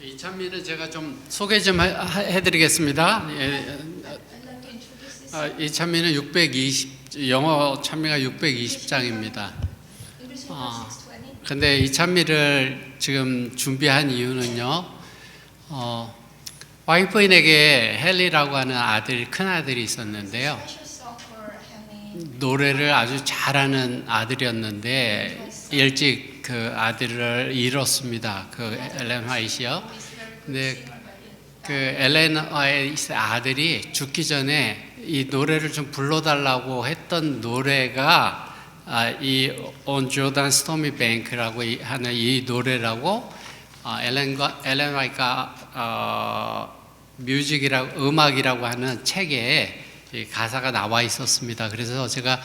이찬미는 제가 좀 소개 좀 해드리겠습니다. 이찬미는 620 영어 찬미가 620장입니다. 근데 이찬미를 지금 준비한 이유는요. 와이프인에게 헨리라고 하는 큰 아들이 있었는데요. 노래를 아주 잘하는 아들이었는데 일찍 그 아들을 잃었습니다. 그 엘렌 화이트요. 근데 그 엘렌 화이트 아들이 죽기 전에 이 노래를 좀 불러달라고 했던 노래가 이 On Jordan Stormy Bank라고 하는 이 노래라고 엘렌 화이트가 뮤직이라고 음악이라고 하는 책에 이 가사가 나와 있었습니다. 그래서 제가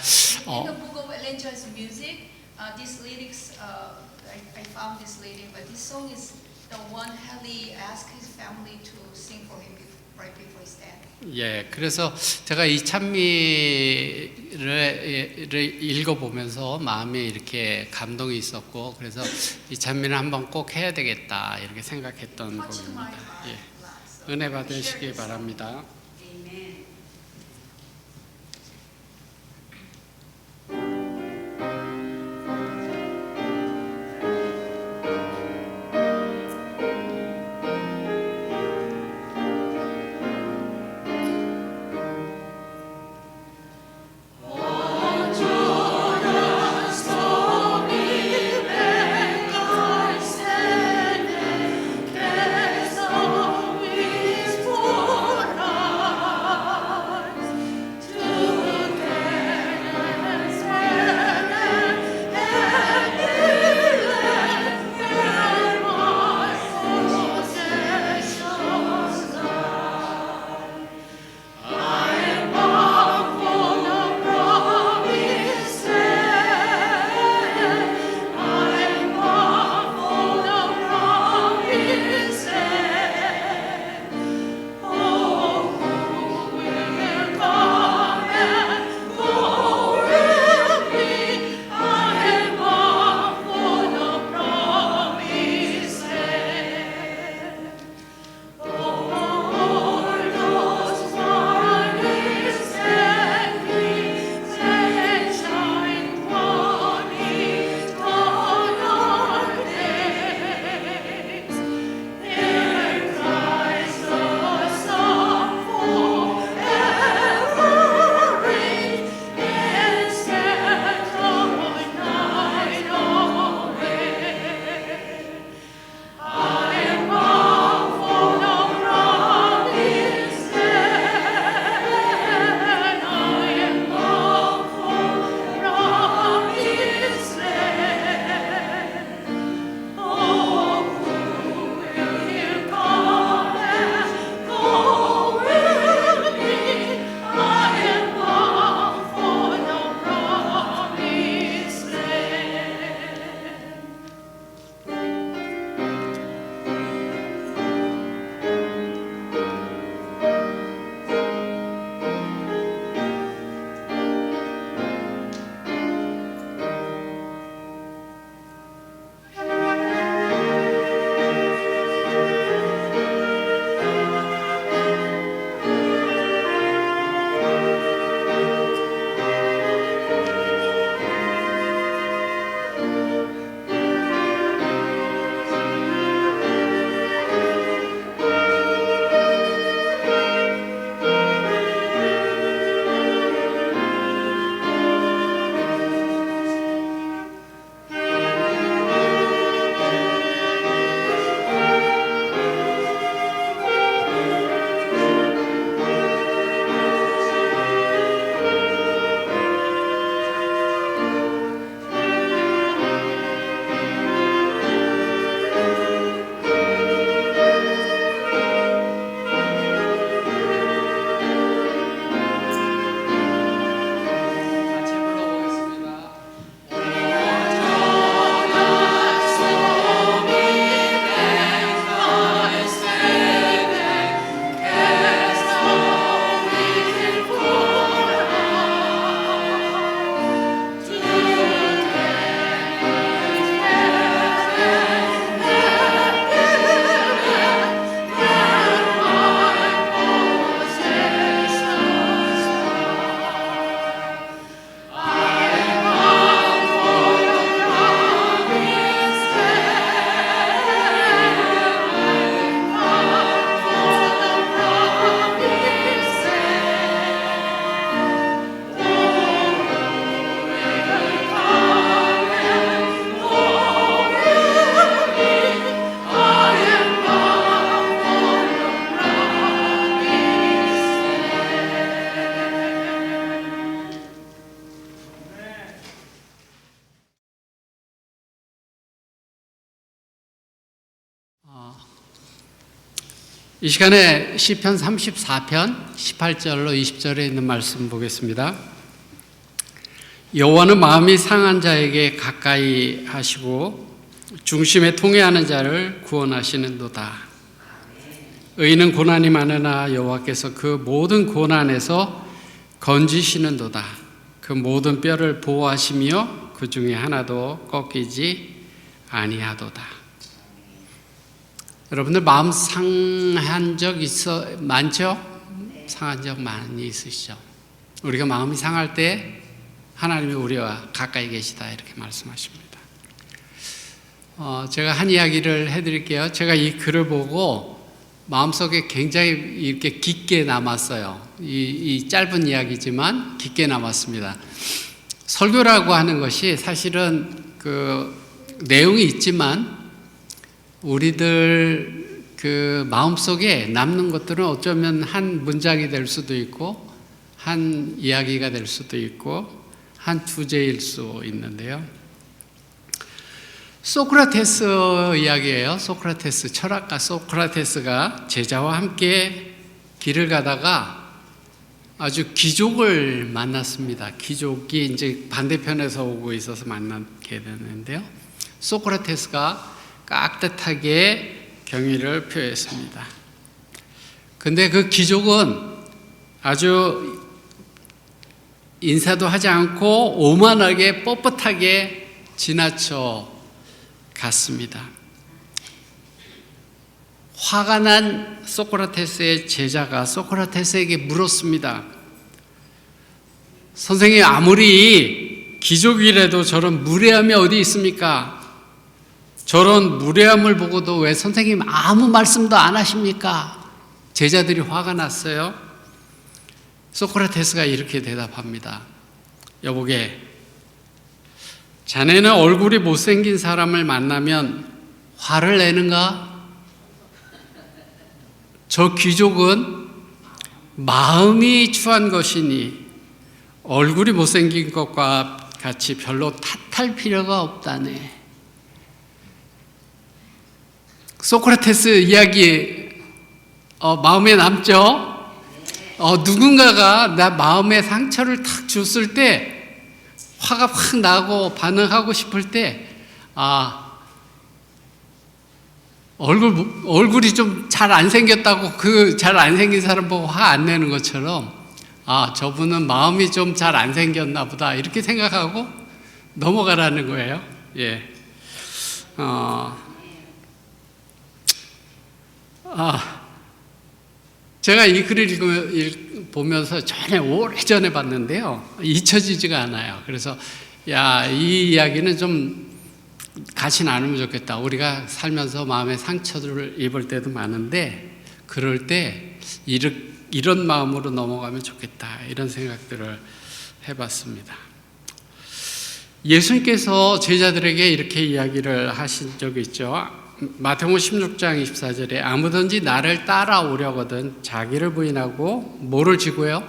In the book of Ellen Joyce music, these lyrics, I found this lyric, but this song is the one Haley asked his family to sing for him right before his death. 예, 그래서 제가 이 찬미를 읽어보면서 마음에 이렇게 감동이 있었고, 그래서 이 찬미를 한번 꼭 해야 되겠다 이렇게 생각했던 곡입니다. 예, 은혜 받으시기 바랍니다. 이 시간에 시편 34편 18절로 20절에 있는 말씀 보겠습니다. 여호와는 마음이 상한 자에게 가까이 하시고 중심에 통회하는 자를 구원하시는도다. 의인은 고난이 많으나 여호와께서 그 모든 고난에서 건지시는도다. 그 모든 뼈를 보호하시며 그 중에 하나도 꺾이지 아니하도다. 여러분들 마음 상한 적 많죠? 상한 적 많이 있으시죠? 우리가 마음이 상할 때 하나님이 우리와 가까이 계시다 이렇게 말씀하십니다. 제가 한 이야기를 해드릴게요. 제가 이 글을 보고 마음속에 굉장히 이렇게 깊게 남았어요. 이 짧은 이야기지만 깊게 남았습니다. 설교라고 하는 것이 사실은 그 내용이 있지만 우리들 그 마음속에 남는 것들은 어쩌면 한 문장이 될 수도 있고 한 이야기가 될 수도 있고 한 주제일 수 있는데요. 소크라테스 이야기예요. 소크라테스, 철학가 소크라테스가 제자와 함께 길을 가다가 아주 귀족을 만났습니다. 귀족이 이제 반대편에서 오고 있어서 만나게 되는데요. 소크라테스가 깍듯하게 경의를 표했습니다. 근데 그 귀족은 아주 인사도 하지 않고 오만하게 뻣뻣하게 지나쳐 갔습니다. 화가 난 소크라테스의 제자가 소크라테스에게 물었습니다. 선생님, 아무리 귀족이라도 저런 무례함이 어디 있습니까? 저런 무례함을 보고도 왜 선생님 아무 말씀도 안 하십니까? 제자들이 화가 났어요. 소크라테스가 이렇게 대답합니다. 여보게, 자네는 얼굴이 못생긴 사람을 만나면 화를 내는가? 저 귀족은 마음이 추한 것이니 얼굴이 못생긴 것과 같이 별로 탓할 필요가 없다네. 소크라테스 이야기 마음에 남죠? 누군가가 나 마음에 상처를 탁 줬을 때 화가 확 나고 반응하고 싶을 때 얼굴이 좀 잘 안 생겼다고 그 잘 안 생긴 사람 보고 화 안 내는 것처럼 저분은 마음이 좀 잘 안 생겼나 보다 이렇게 생각하고 넘어가라는 거예요. 예. 제가 이 글을 보면서 전에 오래전에 봤는데요. 잊혀지지가 않아요. 그래서 이 이야기는 좀 같이 나누면 좋겠다. 우리가 살면서 마음의 상처를 입을 때도 많은데 그럴 때 이런 마음으로 넘어가면 좋겠다. 이런 생각들을 해봤습니다. 예수님께서 제자들에게 이렇게 이야기를 하신 적이 있죠. 마태복음 16장 24절에 아무든지 나를 따라오려거든 자기를 부인하고 뭐를 지고요?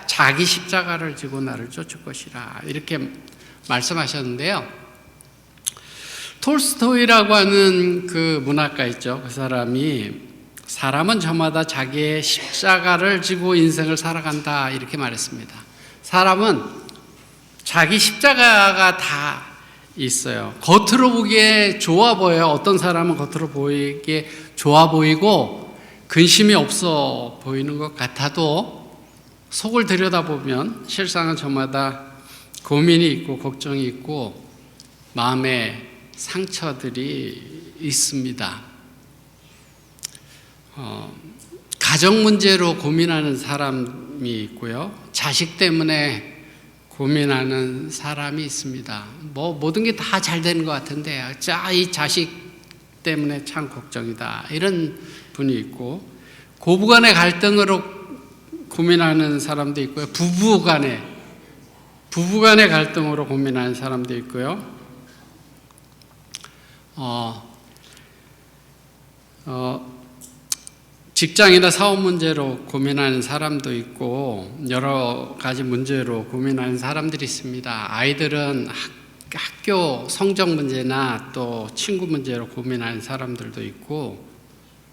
자기 십자가를 지고 나를 쫓을 것이라 이렇게 말씀하셨는데요. 톨스토이라고 하는 그 문학가 있죠. 그 사람은 저마다 자기의 십자가를 지고 인생을 살아간다 이렇게 말했습니다. 사람은 자기 십자가가 다 있어요. 겉으로 보기에 좋아 보여요. 어떤 사람은 겉으로 보이기에 좋아 보이고 근심이 없어 보이는 것 같아도 속을 들여다보면 실상은 저마다 고민이 있고 걱정이 있고 마음에 상처들이 있습니다. 가정 문제로 고민하는 사람이 있고요. 자식 때문에 고민하는 사람이 있습니다. 모든 게 다 잘 되는 것 같은데, 이 자식 때문에 참 걱정이다. 이런 분이 있고, 고부간의 갈등으로 고민하는 사람도 있고요. 부부간의 갈등으로 고민하는 사람도 있고요. 직장이나 사업 문제로 고민하는 사람도 있고 여러 가지 문제로 고민하는 사람들이 있습니다. 아이들은 학교 성적 문제나 또 친구 문제로 고민하는 사람들도 있고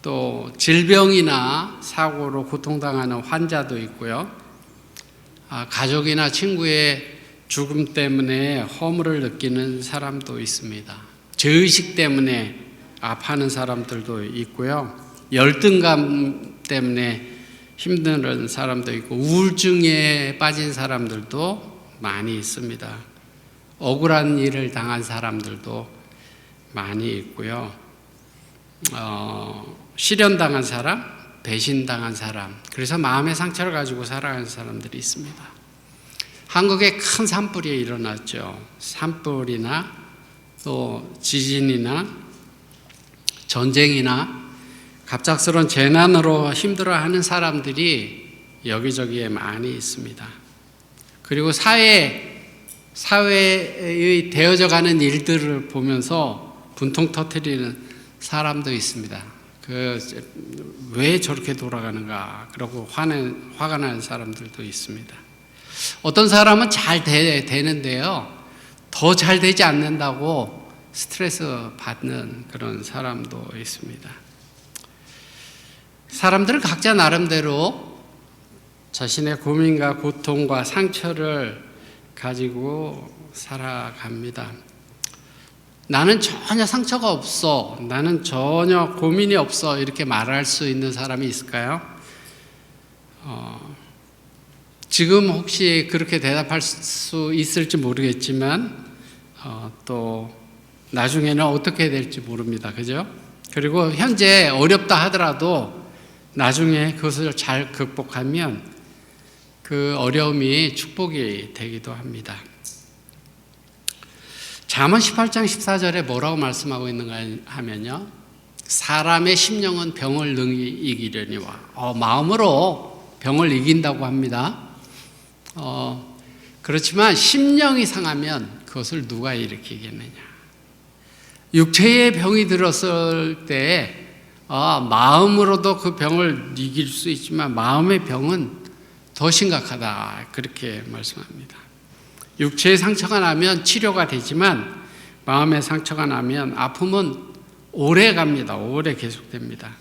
또 질병이나 사고로 고통당하는 환자도 있고요. 가족이나 친구의 죽음 때문에 허물을 느끼는 사람도 있습니다. 죄의식 때문에 아파하는 사람들도 있고요. 열등감 때문에 힘든 사람도 있고 우울증에 빠진 사람들도 많이 있습니다. 억울한 일을 당한 사람들도 많이 있고요. 실현당한 사람, 배신당한 사람, 그래서 마음의 상처를 가지고 살아가는 사람들이 있습니다. 한국에 큰 산불이 일어났죠. 산불이나 또 지진이나 전쟁이나 갑작스러운 재난으로 힘들어하는 사람들이 여기저기에 많이 있습니다. 그리고 사회의 되어져가는 일들을 보면서 분통 터뜨리는 사람도 있습니다. 왜 저렇게 돌아가는가? 그러고 화가 나는 사람들도 있습니다. 어떤 사람은 잘 되는데요. 더 잘 되지 않는다고 스트레스 받는 그런 사람도 있습니다. 사람들은 각자 나름대로 자신의 고민과 고통과 상처를 가지고 살아갑니다. 나는 전혀 상처가 없어, 나는 전혀 고민이 없어, 이렇게 말할 수 있는 사람이 있을까요? 지금 혹시 그렇게 대답할 수 있을지 모르겠지만 또 나중에는 어떻게 될지 모릅니다. 그죠? 그리고 현재 어렵다 하더라도 나중에 그것을 잘 극복하면 그 어려움이 축복이 되기도 합니다. 잠언 18장 14절에 뭐라고 말씀하고 있는가 하면요, 사람의 심령은 병을 능히 이기려니와, 마음으로 병을 이긴다고 합니다. 그렇지만 심령이 상하면 그것을 누가 일으키겠느냐. 육체의 병이 들었을 때 마음으로도 그 병을 이길 수 있지만 마음의 병은 더 심각하다, 그렇게 말씀합니다. 육체의 상처가 나면 치료가 되지만 마음의 상처가 나면 아픔은 오래 갑니다. 오래 계속됩니다.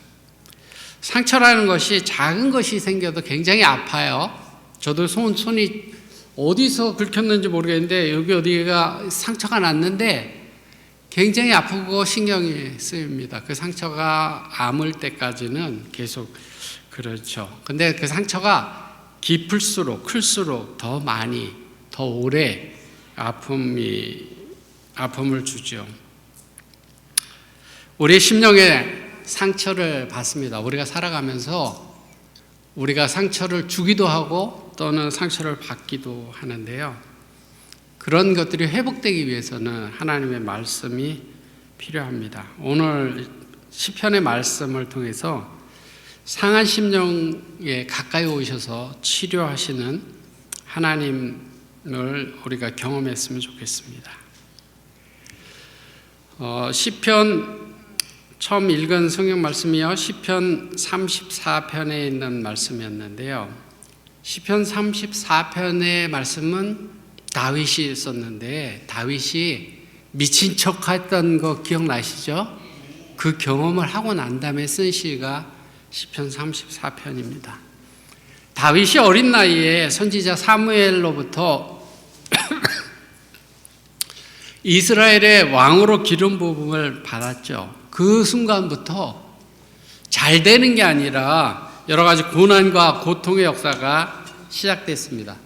상처라는 것이 작은 것이 생겨도 굉장히 아파요. 저도 손이 어디서 긁혔는지 모르겠는데 여기 어디가 상처가 났는데 굉장히 아프고 신경이 쓰입니다. 그 상처가 아물 때까지는 계속 그렇죠. 근데 그 상처가 깊을수록 클수록 더 많이, 더 오래 아픔을 주죠. 우리 심령에 상처를 받습니다. 우리가 살아가면서 우리가 상처를 주기도 하고 또는 상처를 받기도 하는데요. 그런 것들이 회복되기 위해서는 하나님의 말씀이 필요합니다. 오늘 시편의 말씀을 통해서 상한 심령에 가까이 오셔서 치료하시는 하나님을 우리가 경험했으면 좋겠습니다. 시편 처음 읽은 성경 말씀이요, 시편 34편에 있는 말씀이었는데요. 시편 34편의 말씀은 다윗이 썼는데 다윗이 미친 척 했던 거 기억나시죠? 그 경험을 하고 난 다음에 쓴 시가 시편 34편입니다. 다윗이 어린 나이에 선지자 사무엘로부터 이스라엘의 왕으로 기름 부음을 받았죠. 그 순간부터 잘 되는 게 아니라 여러 가지 고난과 고통의 역사가 시작됐습니다.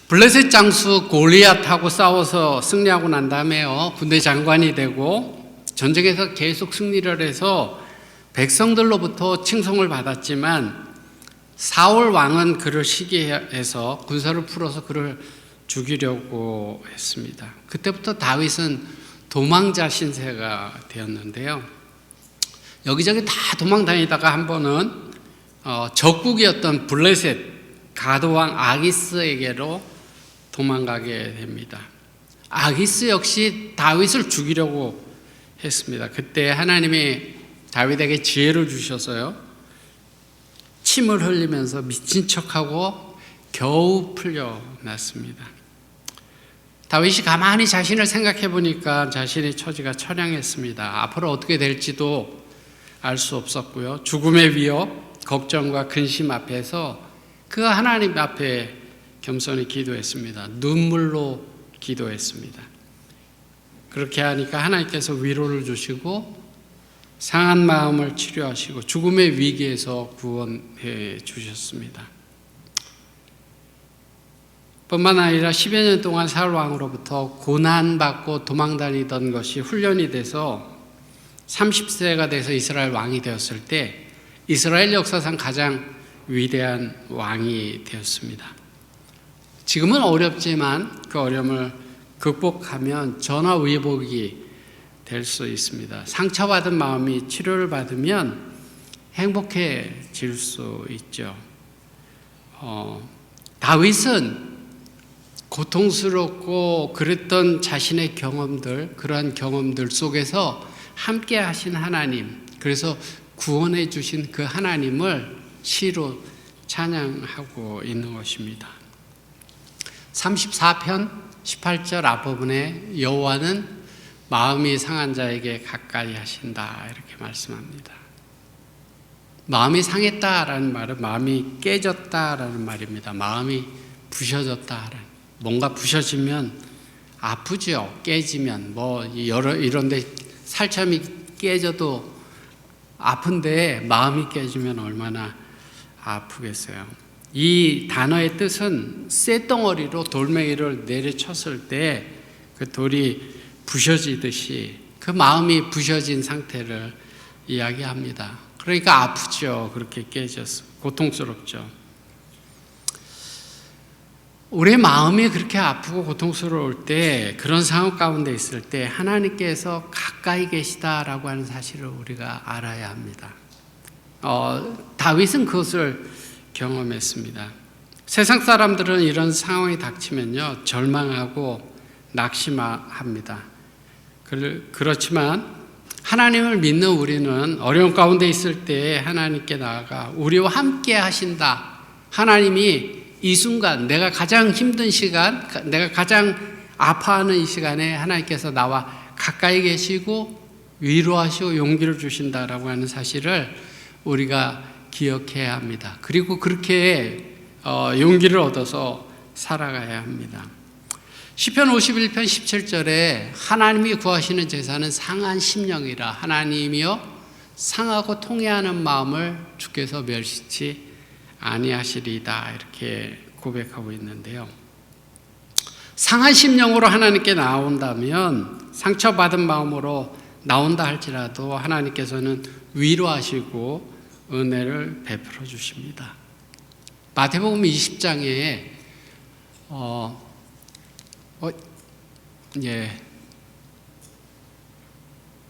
블레셋 장수 골리앗하고 싸워서 승리하고 난 다음에요, 군대 장관이 되고 전쟁에서 계속 승리를 해서 백성들로부터 칭송을 받았지만 사울 왕은 그를 시기해서 군사를 풀어서 그를 죽이려고 했습니다. 그때부터 다윗은 도망자 신세가 되었는데요. 여기저기 다 도망다니다가 한 번은 적국이었던 블레셋 가드왕 아기스에게로 도망가게 됩니다. 아기스 역시 다윗을 죽이려고 했습니다. 그때 하나님이 다윗에게 지혜를 주셔서요, 침을 흘리면서 미친 척하고 겨우 풀려났습니다. 다윗이 가만히 자신을 생각해 보니까 자신의 처지가 처량했습니다. 앞으로 어떻게 될지도 알 수 없었고요. 죽음의 위협, 걱정과 근심 앞에서 그 하나님 앞에 겸손히 기도했습니다. 눈물로 기도했습니다. 그렇게 하니까 하나님께서 위로를 주시고 상한 마음을 치료하시고 죽음의 위기에서 구원해 주셨습니다. 뿐만 아니라 10여 년 동안 사울 왕으로부터 고난받고 도망다니던 것이 훈련이 돼서 30세가 돼서 이스라엘 왕이 되었을 때 이스라엘 역사상 가장 위대한 왕이 되었습니다. 지금은 어렵지만 그 어려움을 극복하면 전화위복이 될 수 있습니다. 상처받은 마음이 치료를 받으면 행복해질 수 있죠. 다윗은 고통스럽고 그랬던 자신의 경험들, 그러한 경험들 속에서 함께 하신 하나님, 그래서 구원해 주신 그 하나님을 시로 찬양하고 있는 것입니다. 34편 18절 앞부분에 여호와는 마음이 상한 자에게 가까이 하신다 이렇게 말씀합니다. 마음이 상했다라는 말은 마음이 깨졌다라는 말입니다. 마음이 부셔졌다라는, 뭔가 부셔지면 아프죠. 깨지면 뭐 이런데 살참이 깨져도 아픈데 마음이 깨지면 얼마나 아프겠어요. 이 단어의 뜻은 쇳덩어리로 돌멩이를 내려쳤을 때 그 돌이 부셔지듯이 그 마음이 부셔진 상태를 이야기합니다. 그러니까 아프죠. 그렇게 깨져서 고통스럽죠. 우리의 마음이 그렇게 아프고 고통스러울 때, 그런 상황 가운데 있을 때 하나님께서 가까이 계시다라고 하는 사실을 우리가 알아야 합니다. 다윗은 그것을 경험했습니다. 세상 사람들은 이런 상황이 닥치면요 절망하고 낙심합니다. 그렇지만 하나님을 믿는 우리는 어려운 가운데 있을 때 하나님께 나아가 우리와 함께 하신다. 하나님이 이 순간, 내가 가장 힘든 시간, 내가 가장 아파하는 이 시간에 하나님께서 나와 가까이 계시고 위로하시고 용기를 주신다라고 하는 사실을 우리가 기억해야 합니다. 그리고 그렇게 용기를 얻어서 살아가야 합니다. 시편 51편 17절에 하나님이 구하시는 제사는 상한 심령이라, 하나님이여 상하고 통회하는 마음을 주께서 멸시치 아니하시리이다 이렇게 고백하고 있는데요. 상한 심령으로 하나님께 나온다면, 상처받은 마음으로 나온다 할지라도 하나님께서는 위로하시고 은혜를 베풀어 주십니다. 마태복음 20장에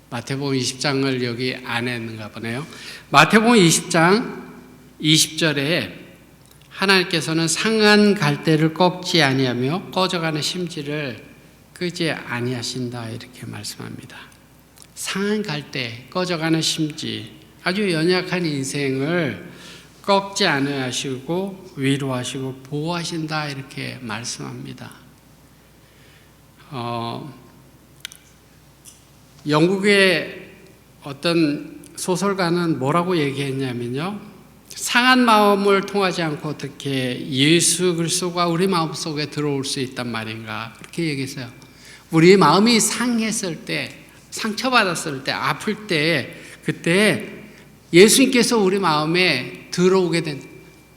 마태복음 20장을 여기 안에 있는가 보네요. 마태복음 20장 20절에 하나님께서는 상한 갈대를 꺾지 아니하며 꺼져가는 심지를 끄지 아니하신다 이렇게 말씀합니다. 상한 갈대, 꺼져가는 심지, 아주 연약한 인생을 꺾지 않으시고 위로하시고 보호하신다 이렇게 말씀합니다. 영국의 어떤 소설가는 뭐라고 얘기했냐면요, 상한 마음을 통하지 않고 어떻게 예수 그리스도가 우리 마음속에 들어올 수 있단 말인가 그렇게 얘기했어요. 우리 마음이 상했을 때, 상처받았을 때, 아플 때, 그때 예수님께서 우리 마음에 들어오게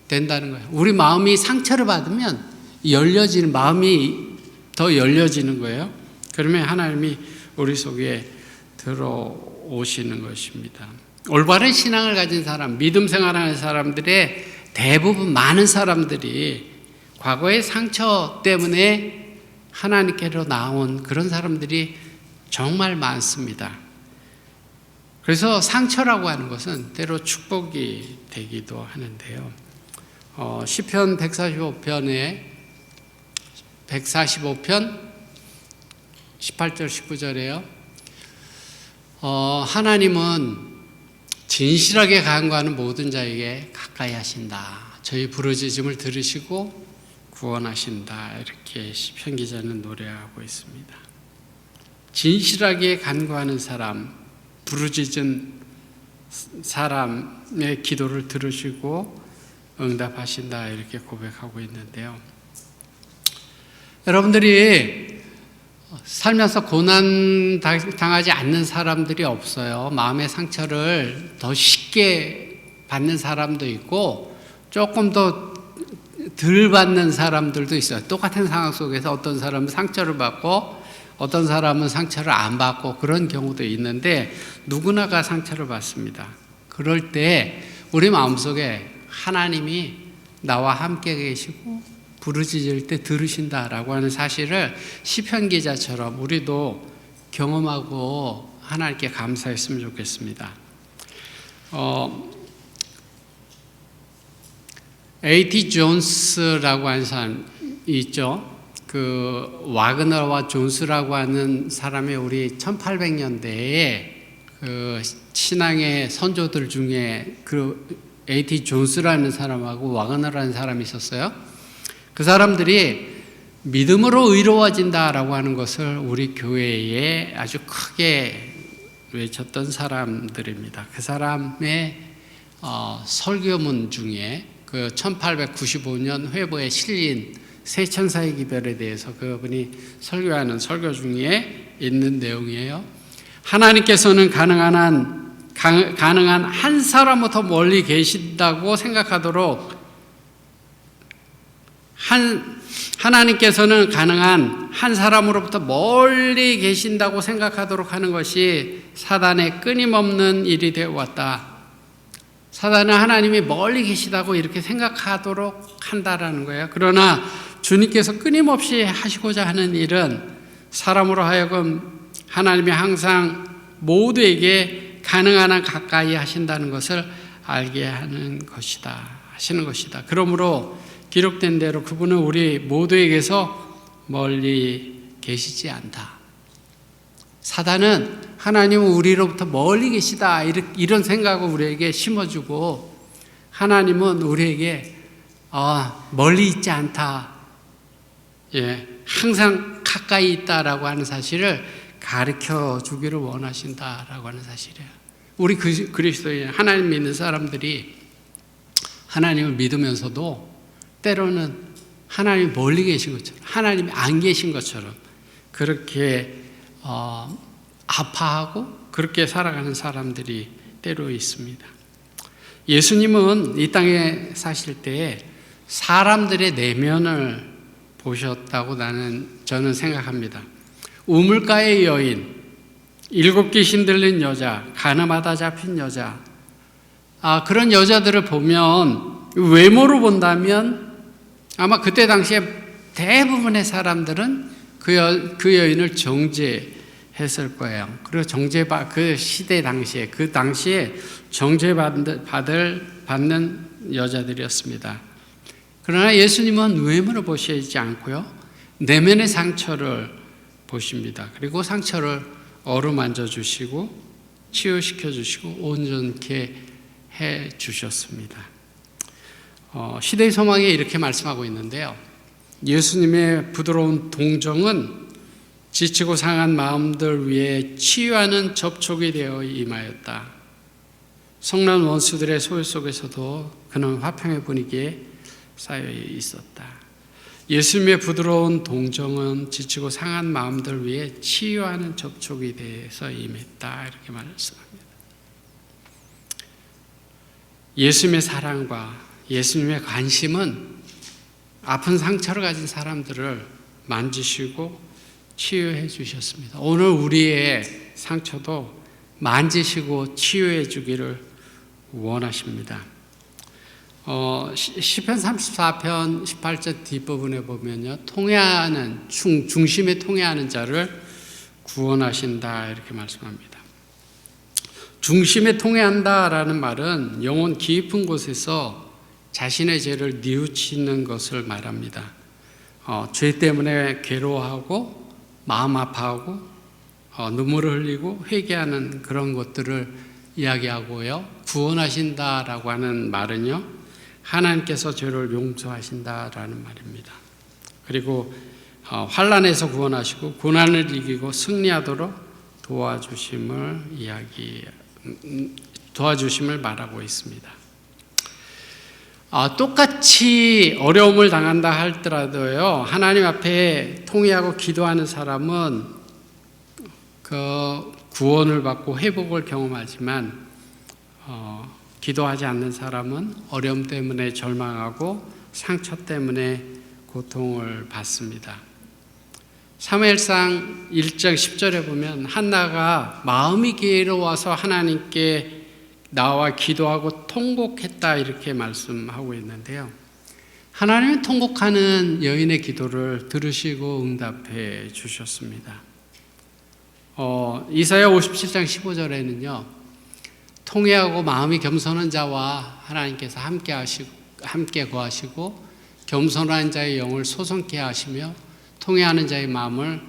된다는 거예요. 우리 마음이 상처를 받으면 열려지는, 마음이 더 열려지는 거예요. 그러면 하나님이 우리 속에 들어오시는 것입니다. 올바른 신앙을 가진 사람, 믿음 생활하는 사람들의 대부분, 많은 사람들이 과거의 상처 때문에 하나님께로 나온 그런 사람들이 정말 많습니다. 그래서 상처라고 하는 것은 때로 축복이 되기도 하는데요. 시편 145편 18절 19절에요. 하나님은 진실하게 간구하는 모든 자에게 가까이 하신다. 저희 부르짖음을 들으시고 구원하신다. 이렇게 시편 기자는 노래하고 있습니다. 진실하게 간구하는 사람, 부르짖은 사람의 기도를 들으시고 응답하신다. 이렇게 고백하고 있는데요. 여러분들이 살면서 고난 당하지 않는 사람들이 없어요. 마음의 상처를 더 쉽게 받는 사람도 있고 조금 더 덜 받는 사람들도 있어요. 똑같은 상황 속에서 어떤 사람은 상처를 받고 어떤 사람은 상처를 안 받고 그런 경우도 있는데 누구나가 상처를 받습니다. 그럴 때 우리 마음속에 하나님이 나와 함께 계시고 부르짖을 때 들으신다라고 하는 사실을 시편 기자처럼 우리도 경험하고 하나님께 감사했으면 좋겠습니다. A.T. 존스라고 하는 사람이 있죠. 그 와그너와 존스라고 하는 사람이 우리 1800년대에 그 신앙의 선조들 중에 그 A.T. 존스라는 사람하고 와그너라는 사람이 있었어요. 그 사람들이 믿음으로 의로워진다라고 하는 것을 우리 교회에 아주 크게 외쳤던 사람들입니다. 그 사람의 설교문 중에 그 1895년 회보에 실린 세 천사의 기별에 대해서 그분이 설교하는 설교 중에 있는 내용이에요. 하나님께서는 가능한 한 사람부터 멀리 계신다고 생각하도록 하나님께서는 가능한 한 사람으로부터 멀리 계신다고 생각하도록 하는 것이 사단의 끊임없는 일이 되어 왔다. 사단은 하나님이 멀리 계시다고 이렇게 생각하도록 한다라는 거예요. 그러나 주님께서 끊임없이 하시고자 하는 일은 사람으로 하여금 하나님이 항상 모두에게 가능한 한 가까이 하신다는 것을 알게 하시는 것이다. 그러므로 기록된 대로 그분은 우리 모두에게서 멀리 계시지 않다. 사단은 하나님은 우리로부터 멀리 계시다 이런 생각을 우리에게 심어주고 하나님은 우리에게 멀리 있지 않다. 항상 가까이 있다라고 하는 사실을 가르쳐 주기를 원하신다라고 하는 사실이에요. 우리 그리스도인 하나님 믿는 사람들이 하나님을 믿으면서도 때로는 하나님이 멀리 계신 것처럼 하나님이 안 계신 것처럼 그렇게 아파하고 그렇게 살아가는 사람들이 때로 있습니다. 예수님은 이 땅에 사실 때 사람들의 내면을 보셨다고 저는 생각합니다. 우물가의 여인, 7 귀신 들린 여자, 가늠하다 잡힌 여자, 그런 여자들을 보면 외모로 본다면 아마 그때 당시에 대부분의 사람들은 그 여인을 정죄했을 거예요. 그리고 그 시대 당시에 정죄받는 여자들이었습니다. 그러나 예수님은 외모를 보시지 않고요, 내면의 상처를 보십니다. 그리고 상처를 어루만져 주시고 치유시켜 주시고 온전케 해 주셨습니다. 시대의 소망에 이렇게 말씀하고 있는데요. 예수님의 부드러운 동정은 지치고 상한 마음들 위해 치유하는 접촉이 되어 임하였다. 성난 원수들의 소유 속에서도 그는 화평의 분위기에 쌓여 있었다. 예수님의 부드러운 동정은 지치고 상한 마음들 위해 치유하는 접촉이 되어서 임했다. 이렇게 말씀합니다. 예수님의 사랑과 예수님의 관심은 아픈 상처를 가진 사람들을 만지시고 치유해 주셨습니다. 오늘 우리의 상처도 만지시고 치유해 주기를 원하십니다. 시편 34편 18절 뒷부분에 보면요, 중심에 통해하는 자를 구원하신다 이렇게 말씀합니다. 중심에 통해한다라는 말은 영혼 깊은 곳에서 자신의 죄를 뉘우치는 것을 말합니다. 죄 때문에 괴로워하고 마음 아파하고 눈물을 흘리고 회개하는 그런 것들을 이야기하고요. 구원하신다라고 하는 말은요, 하나님께서 죄를 용서하신다라는 말입니다. 그리고 환난에서 구원하시고 고난을 이기고 승리하도록 도와주심을 말하고 있습니다. 똑같이 어려움을 당한다 할지라도요, 하나님 앞에 통회하고 기도하는 사람은 그 구원을 받고 회복을 경험하지만 기도하지 않는 사람은 어려움 때문에 절망하고 상처 때문에 고통을 받습니다. 사무엘상 1장 10절에 보면 한나가 마음이 괴로워서 하나님께 나와 기도하고 통곡했다 이렇게 말씀하고 있는데요. 하나님은 통곡하는 여인의 기도를 들으시고 응답해 주셨습니다. 이사야 57장 15절에는요. 통회하고 마음이 겸손한 자와 하나님께서 함께 거하시고 겸손한 자의 영을 소성케 하시며 통회하는 자의 마음을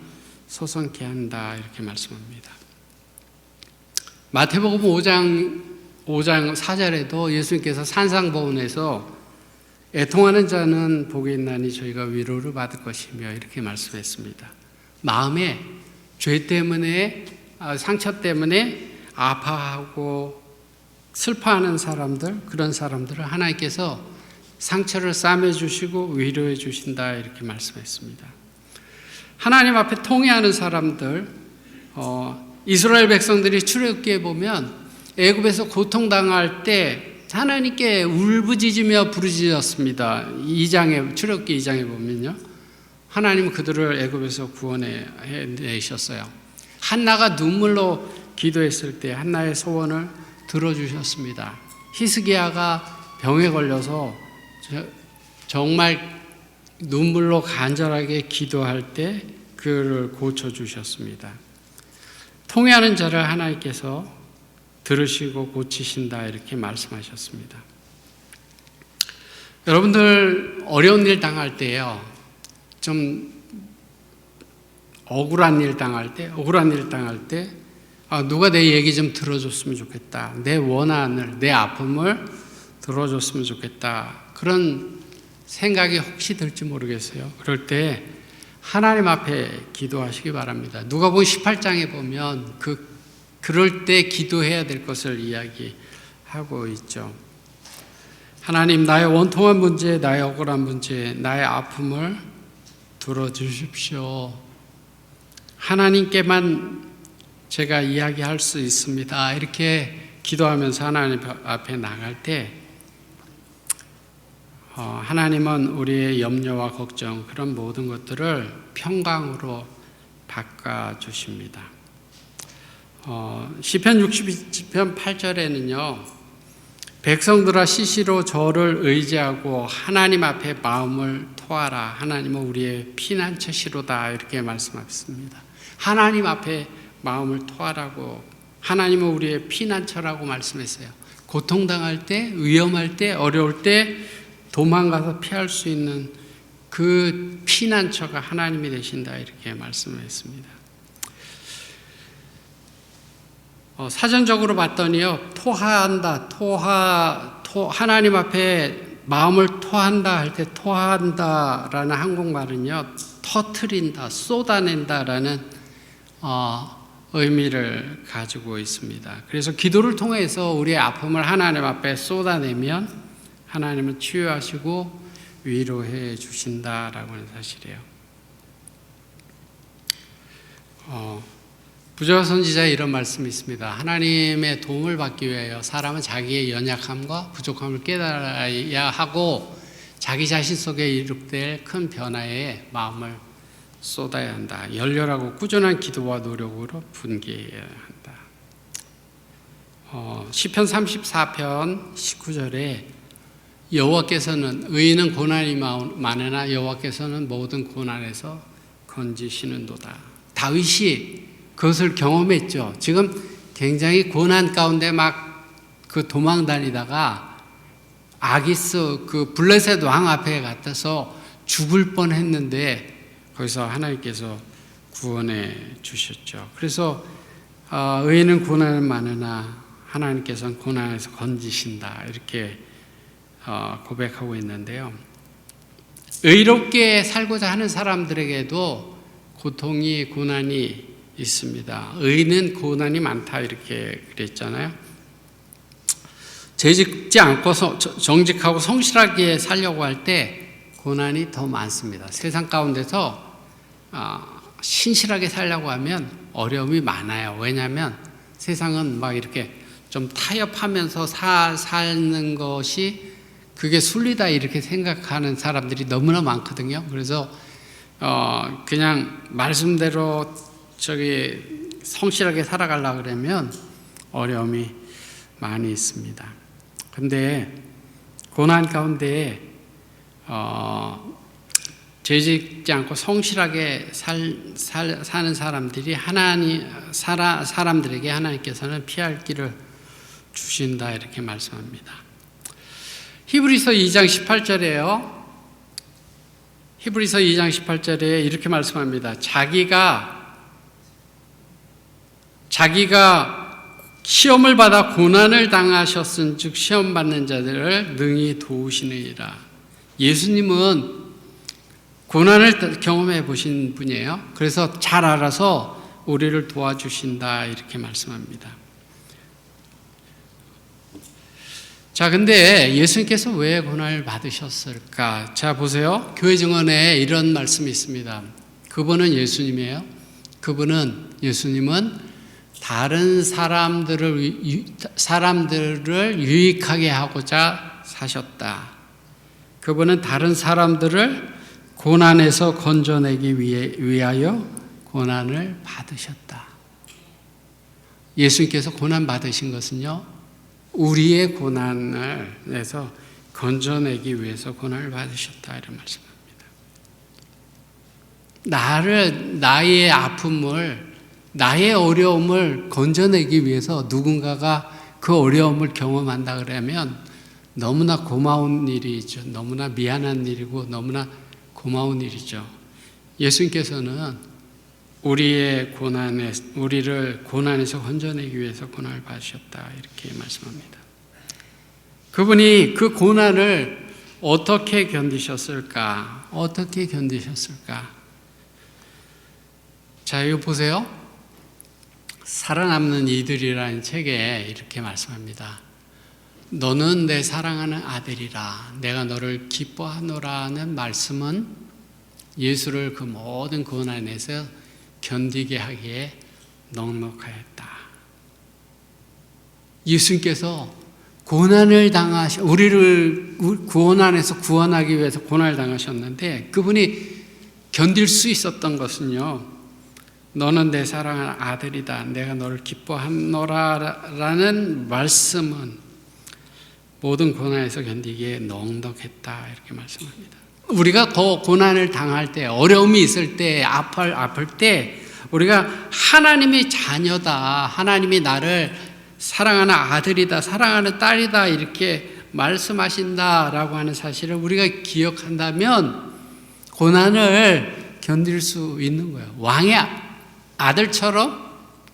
소성케 한다 이렇게 말씀합니다. 마태복음 5장 4절에도 예수님께서 산상보훈에서 애통하는 자는 복이 있나니 저희가 위로를 받을 것이며 이렇게 말씀했습니다. 마음에 죄 때문에 상처 때문에 아파하고 슬퍼하는 사람들, 그런 사람들을 하나님께서 상처를 싸매 주시고 위로해 주신다 이렇게 말씀했습니다. 하나님 앞에 통회하는 사람들, 이스라엘 백성들이 출애굽기에 보면 애굽에서 고통당할 때 하나님께 울부짖으며 부르짖었습니다. 출애굽기 2장에 보면요. 하나님은 그들을 애굽에서 구원해 내셨어요. 한나가 눈물로 기도했을 때 한나의 소원을 들어주셨습니다. 히스기야가 병에 걸려서 정말 눈물로 간절하게 기도할 때 그를 고쳐주셨습니다. 통회하는 자를 하나님께서 들으시고 고치신다 이렇게 말씀하셨습니다. 여러분들 어려운 일 당할 때요, 좀 억울한 일 당할 때 누가 내 얘기 좀 들어줬으면 좋겠다. 내 원한을, 내 아픔을 들어줬으면 좋겠다. 그런 생각이 혹시 들지 모르겠어요. 그럴 때 하나님 앞에 기도하시기 바랍니다. 누가복음 18장에 보면 그럴 때 기도해야 될 것을 이야기하고 있죠. 하나님, 나의 원통한 문제, 나의 억울한 문제, 나의 아픔을 들어주십시오. 하나님께만 제가 이야기할 수 있습니다. 이렇게 기도하면서 하나님 앞에 나갈 때 하나님은 우리의 염려와 걱정, 그런 모든 것들을 평강으로 바꿔주십니다. 시편 62편 8절에는요, 백성들아 시시로 저를 의지하고 하나님 앞에 마음을 토하라. 하나님은 우리의 피난처시로다. 이렇게 말씀하셨습니다. 하나님 앞에 마음을 토하라고, 하나님은 우리의 피난처라고 말씀했어요. 고통당할 때, 위험할 때, 어려울 때 도망가서 피할 수 있는 그 피난처가 하나님이 되신다 이렇게 말씀을 했습니다. 사전적으로 봤더니요, 하나님 앞에 마음을 토한다 할 때 토한다라는 한국말은요, 터트린다, 쏟아낸다라는 의미를 가지고 있습니다. 그래서 기도를 통해서 우리의 아픔을 하나님 앞에 쏟아내면 하나님은 치유하시고 위로해 주신다라고 하는 사실이에요. 부조와 선지자에 이런 말씀이 있습니다. 하나님의 도움을 받기 위하여 사람은 자기의 연약함과 부족함을 깨달아야 하고 자기 자신 속에 이룩될 큰 변화에 마음을 쏟아야 한다. 열렬하고 꾸준한 기도와 노력으로 분개해야 한다. 시편 34편 19절에 여호와께서는 의인은 고난이 많으나 여호와께서는 모든 고난에서 건지시는도다. 다윗이 그것을 경험했죠. 지금 굉장히 고난 가운데 막 그 도망 다니다가 아기스 그 블레셋 왕 앞에 갔다서 죽을 뻔했는데 거기서 하나님께서 구원해 주셨죠. 그래서 의인은 고난은 많으나 하나님께서는 고난에서 건지신다 이렇게 고백하고 있는데요. 의롭게 살고자 하는 사람들에게도 고통이, 고난이 있습니다. 의는 고난이 많다 이렇게 그랬잖아요. 죄짓지 않고 정직하고 성실하게 살려고 할 때 고난이 더 많습니다. 세상 가운데서 신실하게 살려고 하면 어려움이 많아요. 왜냐하면 세상은 막 이렇게 좀 타협하면서 사는 것이 그게 순리다 이렇게 생각하는 사람들이 너무나 많거든요. 그래서 그냥 말씀대로 성실하게 살아가려고 그러면 어려움이 많이 있습니다. 근데 고난 가운데 죄짓지 않고 성실하게 사는 사람들이 사람들에게 하나님께서는 피할 길을 주신다 이렇게 말씀합니다. 히브리서 2장 18절에요. 히브리서 2장 18절에 이렇게 말씀합니다. 자기가 시험을 받아 고난을 당하셨은 즉 시험 받는 자들을 능히 도우시느니라. 예수님은 고난을 경험해 보신 분이에요. 그래서 잘 알아서 우리를 도와주신다 이렇게 말씀합니다. 자, 근데 예수님께서 왜 고난을 받으셨을까? 자, 보세요. 교회 증언에 이런 말씀이 있습니다. 그분은 예수님이에요. 예수님은 다른 사람들을 유익하게 하고자 사셨다. 그분은 다른 사람들을 고난에서 건져내기 위하여 고난을 받으셨다. 예수님께서 고난 받으신 것은요, 우리의 고난을 내서 건져내기 위해서 고난을 받으셨다 이런 말씀입니다. 나의 아픔을, 나의 어려움을 건져내기 위해서 누군가가 그 어려움을 경험한다 그러면 너무나 고마운 일이죠. 너무나 미안한 일이고 너무나 고마운 일이죠. 예수님께서는 우리를 고난에서 건져내기 위해서 고난을 받으셨다 이렇게 말씀합니다. 그분이 그 고난을 어떻게 견디셨을까? 자, 이거 보세요. 살아남는 이들이라는 책에 이렇게 말씀합니다. 너는 내 사랑하는 아들이라 내가 너를 기뻐하노라는 말씀은 예수를 그 모든 고난에서 견디게 하기에 넉넉하였다. 예수님께서 우리를 고난에서 구원하기 위해서 고난을 당하셨는데 그분이 견딜 수 있었던 것은요, 너는 내 사랑하는 아들이다 내가 너를 기뻐하노라라는 말씀은 모든 고난에서 견디기에 넉넉했다 이렇게 말씀합니다. 우리가 더 고난을 당할 때, 어려움이 있을 때, 아플 때 우리가 하나님의 자녀다, 하나님이 나를 사랑하는 아들이다, 사랑하는 딸이다 이렇게 말씀하신다라고 하는 사실을 우리가 기억한다면 고난을 견딜 수 있는 거예요. 왕의 아들처럼,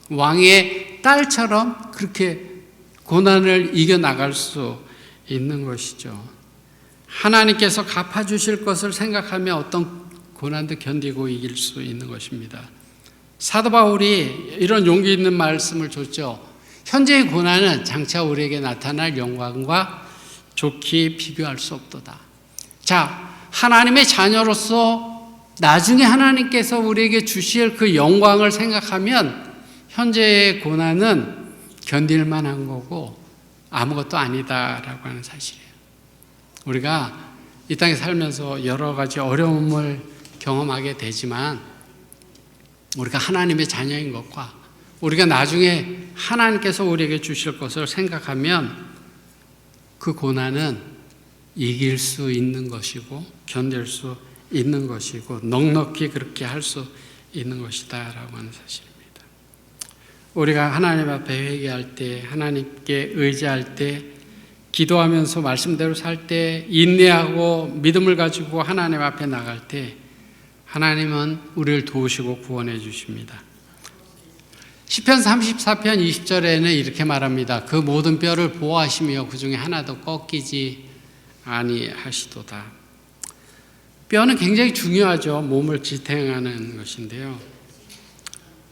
왕의 딸처럼 그렇게 고난을 이겨나갈 수 있는 것이죠. 하나님께서 갚아주실 것을 생각하며 어떤 고난도 견디고 이길 수 있는 것입니다. 사도 바울이 이런 용기 있는 말씀을 줬죠. 현재의 고난은 장차 우리에게 나타날 영광과 좋게 비교할 수 없도다. 자, 하나님의 자녀로서 나중에 하나님께서 우리에게 주실 그 영광을 생각하면 현재의 고난은 견딜 만한 거고 아무것도 아니다라고 하는 사실이에요. 우리가 이 땅에 살면서 여러 가지 어려움을 경험하게 되지만 우리가 하나님의 자녀인 것과 우리가 나중에 하나님께서 우리에게 주실 것을 생각하면 그 고난은 이길 수 있는 것이고 견딜 수 있는 것이고 넉넉히 그렇게 할 수 있는 것이다라고 하는 사실입니다. 우리가 하나님 앞에 회개할 때, 하나님께 의지할 때, 기도하면서 말씀대로 살 때, 인내하고 믿음을 가지고 하나님 앞에 나갈 때 하나님은 우리를 도우시고 구원해 주십니다. 시편 34편 20절에는 이렇게 말합니다. 그 모든 뼈를 보호하시며 그 중에 하나도 꺾이지 아니하시도다. 뼈는 굉장히 중요하죠. 몸을 지탱하는 것인데요.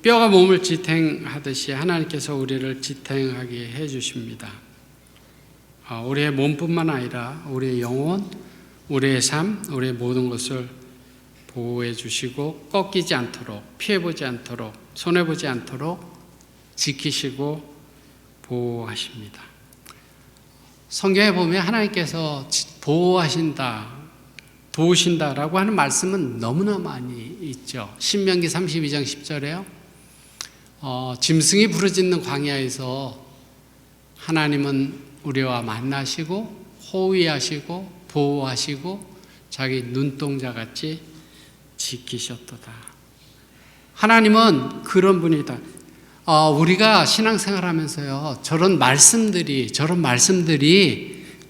뼈가 몸을 지탱하듯이 하나님께서 우리를 지탱하게 해주십니다. 우리의 몸뿐만 아니라 우리의 영혼, 우리의 삶, 우리의 모든 것을 보호해 주시고 꺾이지 않도록, 피해보지 않도록, 손해보지 않도록 지키시고 보호하십니다. 성경에 보면 하나님께서 보호하신다, 도우신다라고 하는 말씀은 너무나 많이 있죠. 신명기 32장 10절에요. 짐승이 부르짖는 광야에서 하나님은 우리와 만나시고 호위하시고 보호하시고 자기 눈동자같이 지키셨도다. 하나님은 그런 분이다. 우리가 신앙생활하면서요, 저런 말씀들이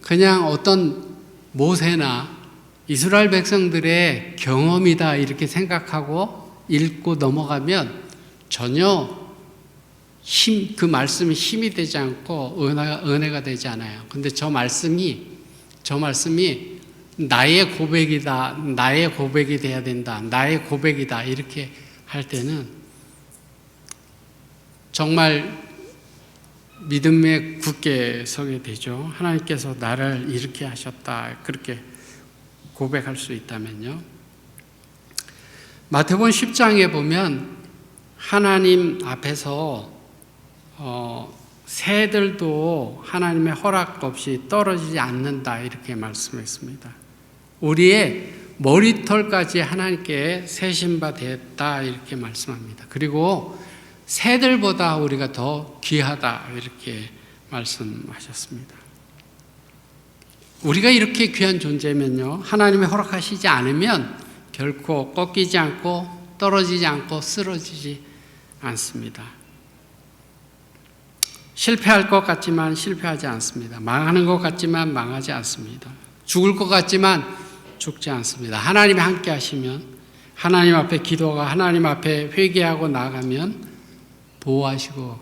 그냥 어떤 모세나 이스라엘 백성들의 경험이다 이렇게 생각하고 읽고 넘어가면 전혀 그 말씀이 힘이 되지 않고 은혜가 되지 않아요. 근데 저 말씀이 나의 고백이다, 나의 고백이 돼야 된다, 나의 고백이다 이렇게 할 때는 정말 믿음에 굳게 서게 되죠. 하나님께서 나를 이렇게 하셨다 그렇게 고백할 수 있다면요. 마태복음 10장에 보면 하나님 앞에서 새들도 하나님의 허락 없이 떨어지지 않는다 이렇게 말씀했습니다. 우리의 머리털까지 하나님께 세신 바 되었다 이렇게 말씀합니다. 그리고 새들보다 우리가 더 귀하다 이렇게 말씀하셨습니다. 우리가 이렇게 귀한 존재면요, 하나님이 허락하시지 않으면 결코 꺾이지 않고 떨어지지 않고 쓰러지지 않습니다. 실패할 것 같지만 실패하지 않습니다. 망하는 것 같지만 망하지 않습니다. 죽을 것 같지만 죽지 않습니다. 하나님이 함께 하시면, 하나님 앞에 기도가 하나님 앞에 회개하고 나가면 보호하시고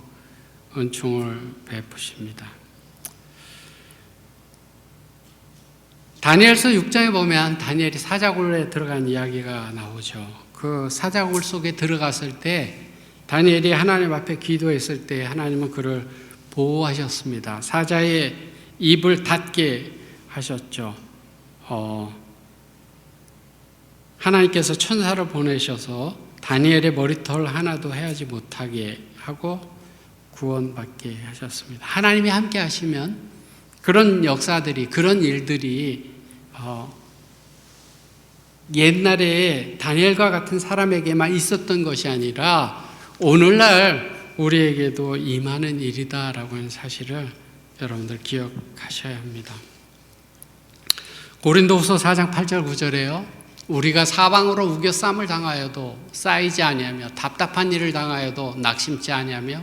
은총을 베푸십니다. 다니엘서 6장에 보면 다니엘이 사자굴에 들어간 이야기가 나오죠. 그 사자굴 속에 들어갔을 때 다니엘이 하나님 앞에 기도했을 때 하나님은 그를 보호하셨습니다. 사자의 입을 닫게 하셨죠. 하나님께서 천사를 보내셔서 다니엘의 머리털 하나도 헤아지 못하게 하고 구원받게 하셨습니다. 하나님이 함께 하시면 그런 역사들이, 그런 일들이 옛날에 다니엘과 같은 사람에게만 있었던 것이 아니라 오늘날 우리에게도 임하는 일이다라고 하는 사실을 여러분들 기억하셔야 합니다. 고린도후서 4장 8절 9절에요. 우리가 사방으로 우겨쌈을 당하여도 쌓이지 아니하며 답답한 일을 당하여도 낙심치 아니하며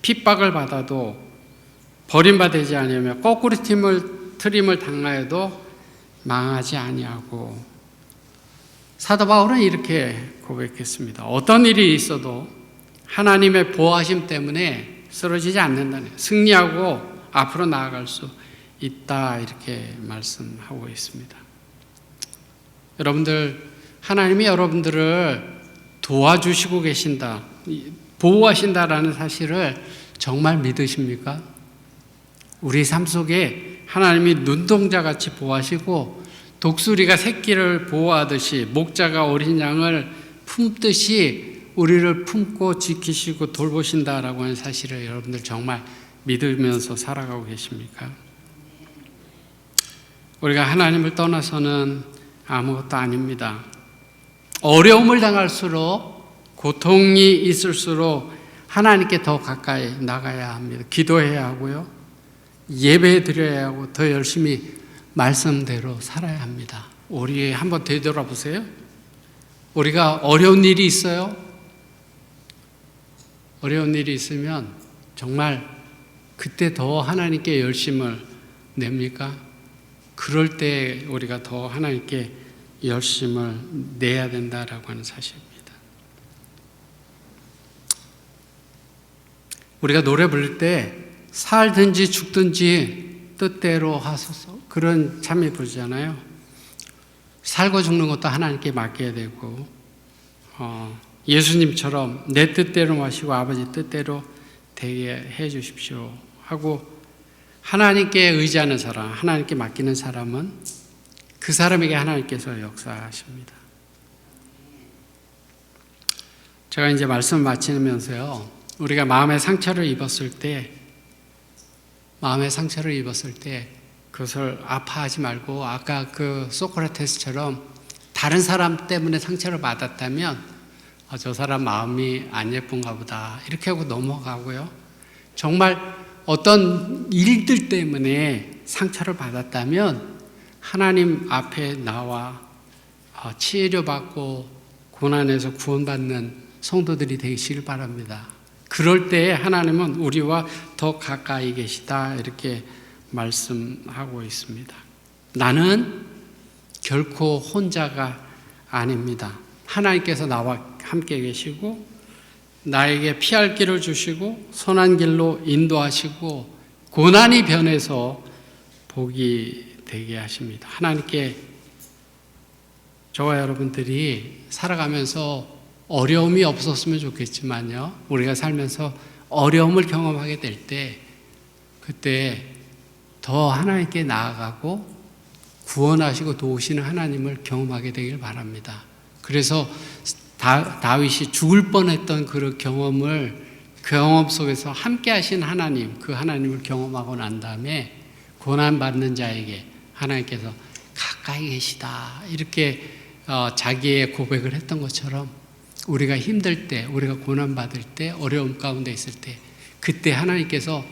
핍박을 받아도 버림받지 아니하며 거꾸로 트림을 당하여도 망하지 아니하고. 사도 바울은 이렇게 고백했습니다. 어떤 일이 있어도 하나님의 보호하심 때문에 쓰러지지 않는다는, 승리하고 앞으로 나아갈 수 있다 이렇게 말씀하고 있습니다. 여러분들, 하나님이 여러분들을 도와주시고 계신다, 보호하신다라는 사실을 정말 믿으십니까? 우리 삶 속에 하나님이 눈동자같이 보호하시고 독수리가 새끼를 보호하듯이 목자가 어린 양을 품듯이 우리를 품고 지키시고 돌보신다라고 하는 사실을 여러분들 정말 믿으면서 살아가고 계십니까? 우리가 하나님을 떠나서는 아무것도 아닙니다. 어려움을 당할수록, 고통이 있을수록 하나님께 더 가까이 나가야 합니다. 기도해야 하고요, 예배 드려야 하고 더 열심히 말씀대로 살아야 합니다. 우리 한번 되돌아보세요. 우리가 어려운 일이 있어요. 어려운 일이 있으면 정말 그때 더 하나님께 열심을 냅니까? 그럴 때 우리가 더 하나님께 열심을 내야 된다라고 하는 사실입니다. 우리가 노래 부를 때 살든지 죽든지 뜻대로 하소서, 그런 찬미 부르잖아요. 살고 죽는 것도 하나님께 맡겨야 되고, 예수님처럼 내 뜻대로 마시고 아버지 뜻대로 되게 해 주십시오 하고, 하나님께 의지하는 사람, 하나님께 맡기는 사람은 그 사람에게 하나님께서 역사하십니다. 제가 이제 말씀 마치면서요, 우리가 마음의 상처를 입었을 때 그것을 아파하지 말고, 아까 그 소크라테스처럼 다른 사람 때문에 상처를 받았다면 저 사람 마음이 안 예쁜가 보다 이렇게 하고 넘어가고요, 정말 어떤 일들 때문에 상처를 받았다면 하나님 앞에 나와 치료받고 고난에서 구원받는 성도들이 되시길 바랍니다. 그럴 때 하나님은 우리와 더 가까이 계시다 이렇게 말씀하고 있습니다. 나는 결코 혼자가 아닙니다. 하나님께서 나와 함께 계시고 나에게 피할 길을 주시고 선한 길로 인도하시고 고난이 변해서 복이 되게 하십니다. 하나님께 저와 여러분들이 살아가면서 어려움이 없었으면 좋겠지만요, 우리가 살면서 어려움을 경험하게 될 때 그때 더 하나님께 나아가고 구원하시고 도우시는 하나님을 경험하게 되길 바랍니다. 그래서 다윗이 죽을 뻔했던 그 경험 속에서 함께 하신 하나님, 그 하나님을 경험하고 난 다음에 고난받는 자에게 하나님께서 가까이 계시다 이렇게 자기의 고백을 했던 것처럼, 우리가 힘들 때, 우리가 고난받을 때, 어려움 가운데 있을 때 그때 하나님께서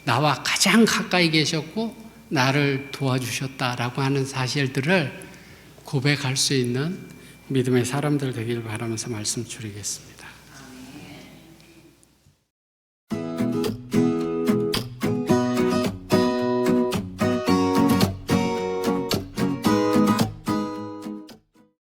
나와 가장 가까이 계셨고 나를 도와주셨다라고 하는 사실들을 고백할 수 있는 믿음의 사람들 되기를 바라면서 말씀 줄이겠습니다.